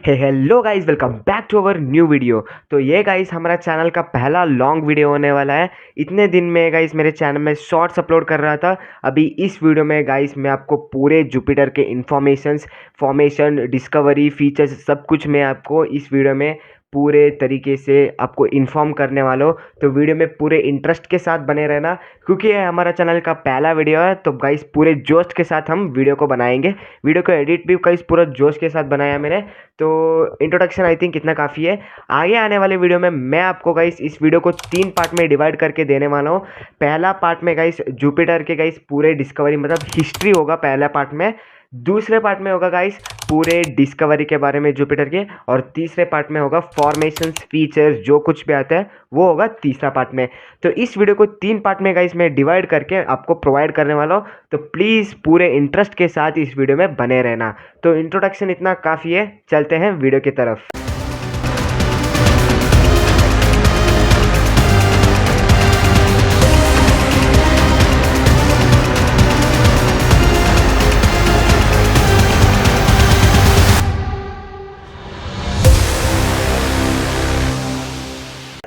Hello guys, welcome back to our new video. तो ये guys हमारा चैनल का पहला लॉन्ग वीडियो होने वाला है। इतने दिन में गाइस मेरे चैनल में शॉर्ट्स अपलोड कर रहा था। अभी इस वीडियो में गाइस मैं आपको पूरे जुपिटर के इंफॉर्मेशंस, फॉर्मेशन, डिस्कवरी, फीचर्स सब कुछ मैं आपको इस वीडियो में पूरे तरीके से आपको इन्फॉर्म करने वाला हूँ। तो वीडियो में पूरे इंटरेस्ट के साथ बने रहना, क्योंकि ये हमारा चैनल का पहला वीडियो है। तो गाइस पूरे जोश के साथ हम वीडियो को बनाएंगे। वीडियो को एडिट भी गाइस पूरा जोश के साथ बनाया मैंने। तो इंट्रोडक्शन आई थिंक इतना काफ़ी है। आगे आने वाले वीडियो में मैं आपको गाइस इस वीडियो को 3 पार्ट में डिवाइड करके देने वाला हूँ। पहला पार्ट में गाइस जुपिटर के गाइस पूरे डिस्कवरी मतलब हिस्ट्री होगा पहला पार्ट में। दूसरे पार्ट में होगा गाइस पूरे डिस्कवरी के बारे में जुपिटर के। और तीसरे पार्ट में होगा फॉर्मेशंस, फीचर्स, जो कुछ भी आता है वो होगा तीसरा पार्ट में। तो इस वीडियो को 3 पार्ट में गाइस मैं डिवाइड करके आपको प्रोवाइड करने वाला हूँ। तो प्लीज़ पूरे इंटरेस्ट के साथ इस वीडियो में बने रहना। तो इंट्रोडक्शन इतना काफ़ी है, चलते हैं वीडियो की तरफ।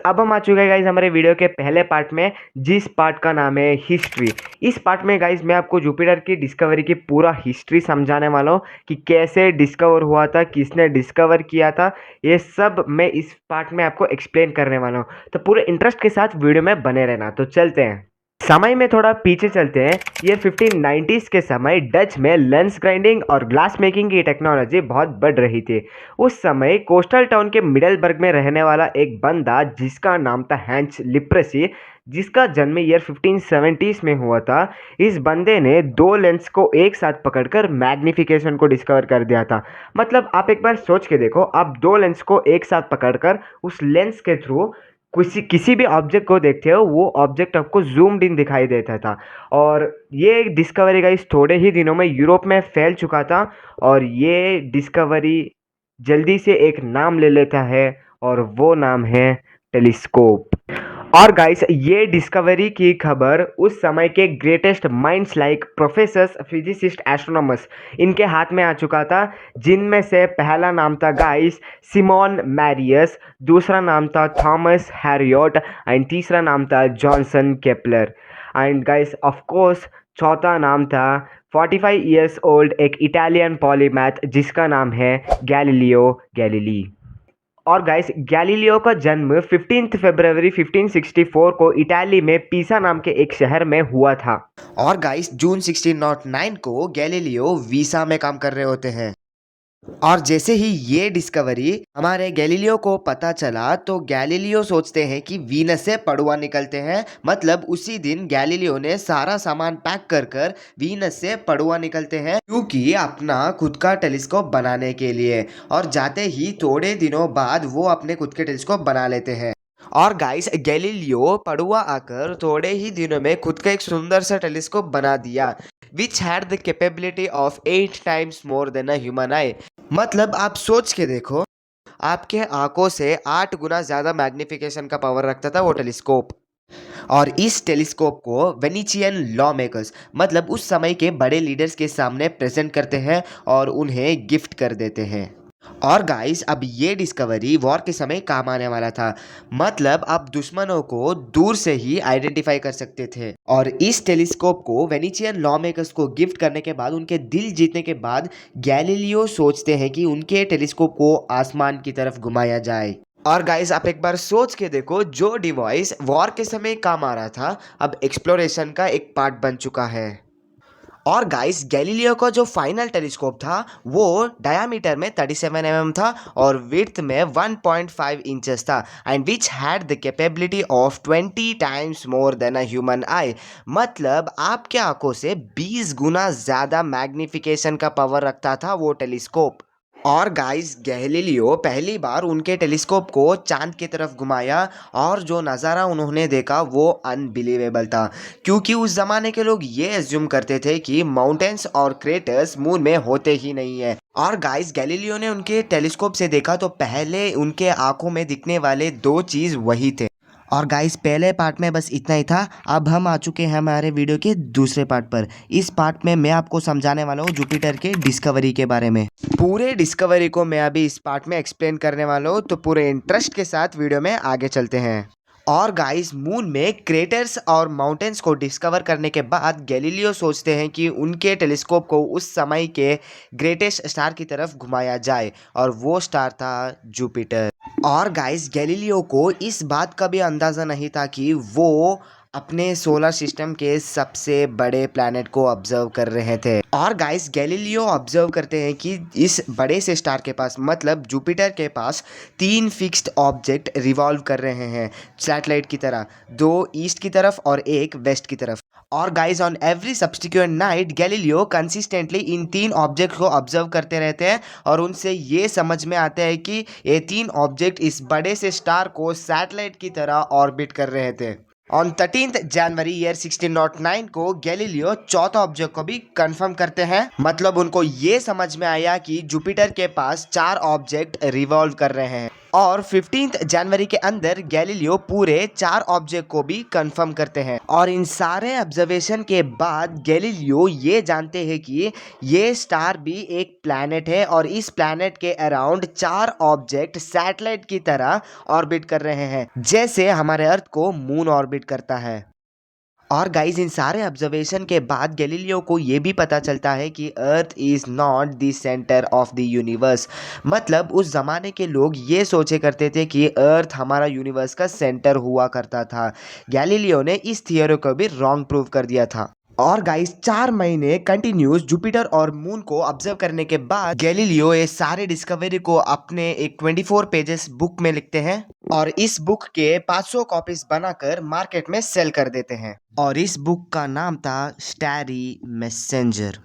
अब हम आ चुके हैं गाइज हमारे वीडियो के पहले पार्ट में, जिस पार्ट का नाम है हिस्ट्री। इस पार्ट में गाइज मैं आपको जुपिटर की डिस्कवरी की पूरा हिस्ट्री समझाने वाला हूँ कि कैसे डिस्कवर हुआ था, किसने डिस्कवर किया था। ये सब मैं इस पार्ट में आपको एक्सप्लेन करने वाला हूँ। तो पूरे इंटरेस्ट के साथ वीडियो में बने रहना। तो चलते हैं, समय में थोड़ा पीछे चलते हैं। ये 1590s के समय डच में लेंस ग्राइंडिंग और ग्लास मेकिंग की टेक्नोलॉजी बहुत बढ़ रही थी। उस समय कोस्टल टाउन के मिडलबर्ग में रहने वाला एक बंदा जिसका नाम था हैंस लिप्रेसी, जिसका जन्म ईयर 1570s में हुआ था। इस बंदे ने 2 लेंस को एक साथ पकड़कर मैग्निफिकेशन को डिस्कवर कर दिया था। मतलब आप एक बार सोच के देखो, आप 2 लेंस को एक साथ पकड़कर उस लेंस के थ्रू किसी भी ऑब्जेक्ट को देखते हो, वो ऑब्जेक्ट आपको जूम्ड इन दिखाई देता था। और ये डिस्कवरी गाइस थोड़े ही दिनों में यूरोप में फैल चुका था। और ये डिस्कवरी जल्दी से एक नाम ले लेता है, और वो नाम है टेलीस्कोप। और गाइस ये डिस्कवरी की खबर उस समय के greatest minds like professors, physicist, astronomers इनके हाथ में आ चुका था। जिनमें से पहला नाम था गाइस सिमोन मैरियस, दूसरा नाम था थॉमस हैरियट एंड तीसरा नाम था Johnson Kepler. And guys of course चौथा नाम था 45 ईयर्स ओल्ड एक इटालियन पॉलीमैथ जिसका नाम है गैलीलियो गैलीली। और गाइस गैलीलियो का जन्म 15 फरवरी 1564 को इटाली में पीसा नाम के एक शहर में हुआ था। और गाइस जून 1609 को गैलीलियो वीसा में काम कर रहे होते हैं। और जैसे ही ये डिस्कवरी हमारे गैलीलियो को पता चला, तो गैलीलियो सोचते हैं कि वीनस से पड़ुआ निकलते हैं। मतलब उसी दिन गैलीलियो ने सारा सामान पैक कर कर वीनस से पड़ुआ निकलते हैं, क्योंकि अपना खुद का टेलीस्कोप बनाने के लिए। और जाते ही थोड़े दिनों बाद वो अपने खुद के टेलीस्कोप बना लेते हैं। और गाइस गैलीलियो पड़ुआ आकर थोड़े ही दिनों में खुद का एक सुंदर सा टेलीस्कोप बना दिया, which had the capability of 8 times more than a human आई। मतलब आप सोच के देखो, आपके आंखों से 8 गुना ज्यादा मैग्निफिकेशन का पावर रखता था वो टेलीस्कोप। और इस टेलीस्कोप को वेनिशियन लॉ मेकर्स, मतलब उस समय के बड़े लीडर्स के सामने प्रेजेंट करते हैं और उन्हें गिफ्ट कर देते हैं। और गाइस अब ये डिस्कवरी वॉर के समय काम आने वाला था। मतलब आप दुश्मनों को दूर से ही आइडेंटिफाई कर सकते थे। और इस टेलीस्कोप को वेनिशियन लॉ मेकर्स को गिफ्ट करने के बाद, उनके दिल जीतने के बाद, गैलीलियो सोचते हैं कि उनके टेलीस्कोप को आसमान की तरफ घुमाया जाए। और गाइस आप एक बार सोच के देखो, जो डिवाइस वॉर के समय काम आ रहा था अब एक्सप्लोरेशन का एक पार्ट बन चुका है। और गाइस गैलीलियो का जो फाइनल टेलीस्कोप था वो डायामीटर में 37 था और विड्थ में 1.5 इंचेस था, and which had the capability of 20 times more than a human आई। मतलब आपके आंखों से 20 गुना ज़्यादा मैग्निफिकेशन का पावर रखता था वो टेलीस्कोप। और गाइस गैलीलियो पहली बार उनके टेलीस्कोप को चांद की तरफ घुमाया, और जो नज़ारा उन्होंने देखा वो अनबिलीवेबल था, क्योंकि उस ज़माने के लोग ये एज्यूम करते थे कि माउंटेन्स और क्रेटर्स मून में होते ही नहीं है। और गाइस गैलीलियो ने उनके टेलीस्कोप से देखा तो पहले उनके आंखों में दिखने वाले 2 चीज़ वही थे। और गाइस पहले पार्ट में बस इतना ही था। अब हम आ चुके हैं हमारे वीडियो के दूसरे पार्ट पर। इस पार्ट में मैं आपको समझाने वाला हूँ जुपिटर के डिस्कवरी के बारे में। पूरे डिस्कवरी को मैं अभी इस पार्ट में एक्सप्लेन करने वाला हूँ, तो पूरे इंटरेस्ट के साथ वीडियो में आगे चलते हैं। और गाइस मून में क्रेटर्स और माउंटेन्स को डिस्कवर करने के बाद गैलीलियो सोचते हैं कि उनके टेलीस्कोप को उस समय के ग्रेटेस्ट स्टार की तरफ घुमाया जाए, और वो स्टार था जुपिटर। और गाइस गैलीलियो को इस बात का भी अंदाज़ा नहीं था कि वो अपने सोलर सिस्टम के सबसे बड़े प्लैनेट को ऑब्जर्व कर रहे थे। और गाइस गैलीलियो ऑब्जर्व करते हैं कि इस बड़े से स्टार के पास, मतलब जुपिटर के पास 3 फिक्स्ड ऑब्जेक्ट रिवॉल्व कर रहे हैं सैटेलाइट की तरह, 2 ईस्ट की तरफ और 1 वेस्ट की तरफ। और guys on every subsequent night Galileo consistently in 3 object को ऑब्जर्व करते रहते हैं, और उनसे ये समझ में आता है कि ये 3 ऑब्जेक्ट इस बड़े से स्टार को सैटेलाइट की तरह ऑर्बिट कर रहे थे। ऑन 13th जनवरी ईयर 1609 को गैलीलियो चौथा ऑब्जेक्ट को भी कंफर्म करते हैं, मतलब उनको ये समझ में आया कि जुपिटर के पास 4 ऑब्जेक्ट रिवॉल्व कर रहे हैं। और 15th जनवरी के अंदर गैलीलियो पूरे 4 ऑब्जेक्ट को भी कंफर्म करते हैं। और इन सारे ऑब्जर्वेशन के बाद गैलीलियो ये जानते हैं कि ये स्टार भी एक प्लैनेट है, और इस प्लैनेट के अराउंड 4 ऑब्जेक्ट सैटेलाइट की तरह ऑर्बिट कर रहे हैं, जैसे हमारे अर्थ को मून ऑर्बिट करता है। और गाइज इन सारे ऑब्जर्वेशन के बाद गैलीलियो को ये भी पता चलता है कि earth is not the centre of the universe. मतलब उस ज़माने के लोग ये सोचे करते थे कि अर्थ हमारा यूनिवर्स का सेंटर हुआ करता था। गैलीलियो ने इस थियोरी को भी रॉन्ग प्रूव कर दिया था। और गाइस 4 महीने कंटिन्यूस जुपिटर और मून को ऑब्जर्व करने के बाद गैलीलियो ये सारे डिस्कवरी को अपने एक 24 पेजेस बुक में लिखते हैं, और इस बुक के 500 कॉपीज बनाकर मार्केट में सेल कर देते हैं। और इस बुक का नाम था स्टारी मैसेंजर।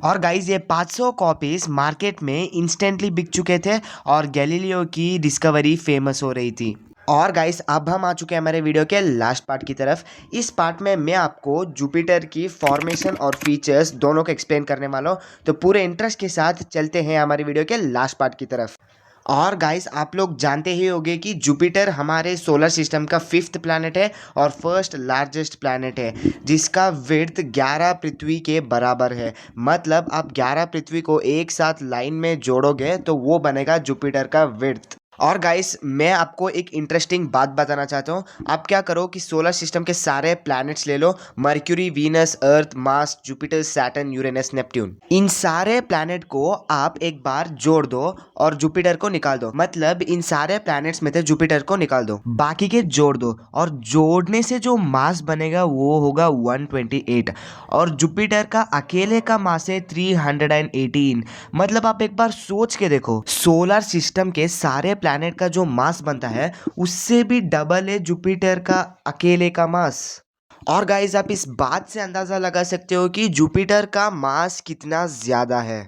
और गाइज ये 500 कॉपीज मार्केट में इंस्टेंटली बिक चुके थे, और गैलीलियो की डिस्कवरी फेमस हो रही थी। और गाइस अब हम आ चुके हैं हमारे वीडियो के लास्ट पार्ट की तरफ। इस पार्ट में मैं आपको जुपिटर की फॉर्मेशन और फीचर्स दोनों को एक्सप्लेन करने वाला हूँ, तो पूरे इंटरेस्ट के साथ चलते हैं हमारे वीडियो के लास्ट पार्ट की तरफ। और गाइस आप लोग जानते ही होंगे कि जुपिटर हमारे सोलर सिस्टम का 5th प्लैनेट है और फर्स्ट लार्जेस्ट प्लैनेट है, जिसका विड्थ 11 पृथ्वी के बराबर है। मतलब आप 11 पृथ्वी को एक साथ लाइन में जोड़ोगे तो वो बनेगा जुपिटर का विड्थ। और गाइस मैं आपको एक इंटरेस्टिंग बात बताना चाहता हूँ। आप क्या करो कि सोलर सिस्टम के सारे प्लैनेट्स ले लो, Mercury, Venus, Earth, Mars, Jupiter, Saturn, Uranus, Neptune. इन सारे प्लैनेट को आप एक बार जोड़ दो और जुपिटर को निकाल दो। मतलब इन सारे प्लैनेट्स में से जुपिटर को निकाल दो, बाकी के जोड़ दो, और जोड़ने से जो मास बनेगा वो होगा 128, और जुपिटर का अकेले का मास है 318। मतलब आप एक बार सोच के देखो, सोलर सिस्टम के सारे प्लैनेट का जो मास बनता है उससे भी डबल है जुपिटर का अकेले का मास। और गाइज आप इस बात से अंदाजा लगा सकते हो कि जुपिटर का मास कितना ज्यादा है।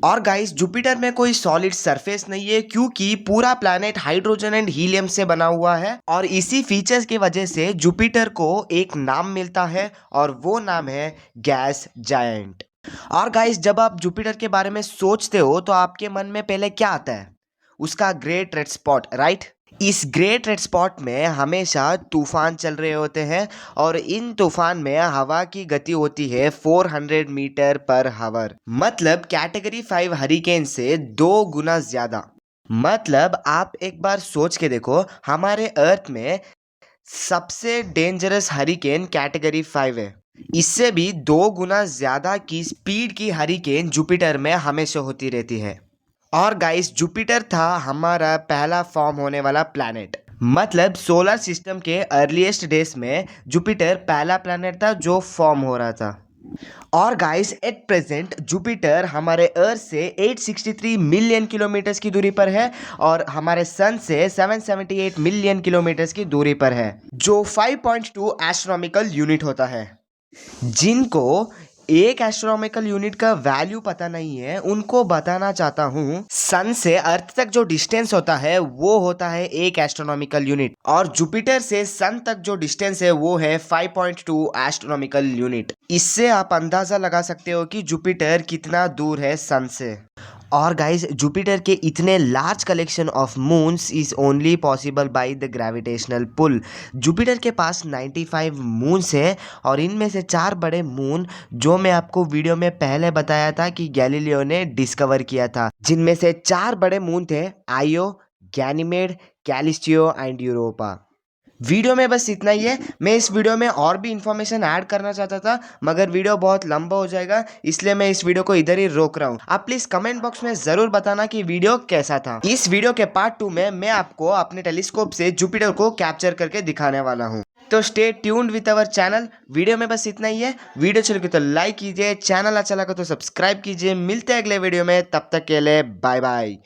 और गाइस जुपिटर में कोई सॉलिड सरफेस नहीं है, क्योंकि पूरा प्लैनेट हाइड्रोजन एंड हीलियम से बना हुआ है, और इसी फीचर्स की वजह से जुपिटर को एक नाम मिलता है, और वो नाम है गैस जायंट। और गाइस जब आप जुपिटर के बारे में सोचते हो तो आपके मन में पहले क्या आता है? उसका ग्रेट रेड स्पॉट, राइट? इस ग्रेट रेड स्पॉट में हमेशा तूफान चल रहे होते हैं, और इन तूफान में हवा की गति होती है 400 मीटर पर हावर। मतलब कैटेगरी 5 हरिकेन से 2 गुना ज्यादा। मतलब आप एक बार सोच के देखो, हमारे अर्थ में सबसे डेंजरस हरिकेन कैटेगरी 5 है, इससे भी 2 गुना ज्यादा की स्पीड की हरिकेन जुपिटर में हमेशा होती रहती है। और गाइस जुपिटर था हमारा पहला फॉर्म होने वाला प्लैनेट। मतलब सोलर सिस्टम के अर्लीस्ट डेज में जुपिटर पहला प्लैनेट था जो फॉर्म हो रहा था। और गाइस एट प्रेजेंट जुपिटर हमारे अर्थ से 863 मिलियन किलोमीटर्स की दूरी पर है, और हमारे सन से 778 मिलियन किलोमीटर्स की दूरी पर है, जो 5.2 एस्ट्रोनॉमिकल यूनिट होता है। जिनको एक एस्ट्रोनॉमिकल यूनिट का वैल्यू पता नहीं है उनको बताना चाहता हूँ, सन से अर्थ तक जो डिस्टेंस होता है वो होता है 1 एस्ट्रोनॉमिकल यूनिट, और जुपिटर से सन तक जो डिस्टेंस है वो है 5.2 एस्ट्रोनॉमिकल यूनिट। इससे आप अंदाजा लगा सकते हो कि जुपिटर कितना दूर है सन से। और गाइस जुपिटर के इतने large collection of moons is only possible by the gravitational pull. Jupiter के पास 95 मून्स हैं और इनमें से 4 बड़े मून जो मैं आपको वीडियो में पहले बताया था कि गैलीलियो ने डिस्कवर किया था, जिनमें से 4 बड़े मून थे आयो, गैनीमेड, कैलिस्टियो एंड यूरोपा। वीडियो में बस इतना ही है। मैं इस वीडियो में और भी इंफॉर्मेशन ऐड करना चाहता था मगर वीडियो बहुत लंबा हो जाएगा, इसलिए मैं इस वीडियो को इधर ही रोक रहा हूँ। आप प्लीज कमेंट बॉक्स में जरूर बताना कि वीडियो कैसा था। इस वीडियो के पार्ट 2 में मैं आपको अपने टेलीस्कोप से जुपिटर को कैप्चर करके दिखाने वाला हूँ। तो stay tuned with our channel. Video में बस इतना ही है। वीडियो चल के तो लाइक कीजिए, चैनल अच्छा लगा तो सब्सक्राइब कीजिए। मिलते हैं अगले वीडियो में, तब तक के लिए बाय बाय।